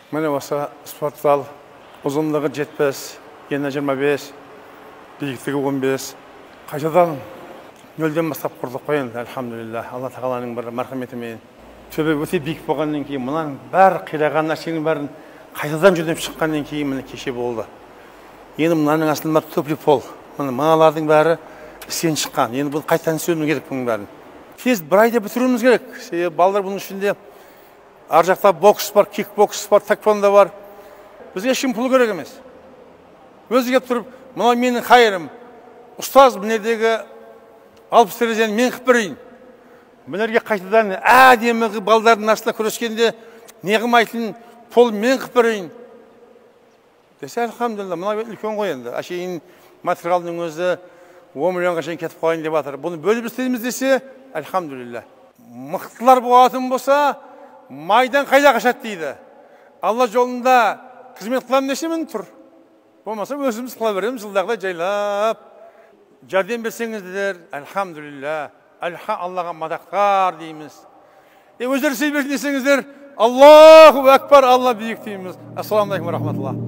Міне осы спорт зал ұзындығы 70, ені 25, биіктігі 15. Қайтадан нөлден бастап құрдық қой енді, әлхамдулилля, Алла тағаланың бір мархаметімен. Төбе өте биік болғаннан кейін, мұнан бәрі қираған нәрсенің бәрін қайтадан жөндеп шыққаннан кейін міне кеше болды. Енді мынаның астында төпе пол. Мыналардың бәрі істен шыққан. Енді бұл қайтадан сөйлеу керек бұның бәрін. Тез бір айда бітіруіміз керек. Себебі балалар бұның ішінде ар жақта бокс бар, кикбокс бар, тэквондо бар. Бізге ешкім пұл керек емес. Өзі келіп тұрып, мынау менің қайырым. Ұстаз мінердегі 60 терезені мен қып берейін. Мінерге қайтадан әдемі балалардың астында күрескенде не қылмайтын пол мен қып берейін. Десе, әлхамдулилла, мынау үлкен ғой енді. Әшейін материалдың өзі 10 миллионға шейін кетіп қойын деп жатыр. Бұны бөліп істейміз десе, әлхамдулилла. Мықтылар болатын болса, майдан қайда қашады дейді. Алла жолында қызмет қыламын десемен тұр. Болмаса өзіміз қыла береміз, жылдағыдай жайлап. Жәрдем берсеңіздер, әлхамдулилла, Аллаға мадақтар дейміз. Өздері сөз берсін десеңіздер, Аллаху әкбар, Алла биік дейміз. Ассаламу алейкум ва рахматуллах.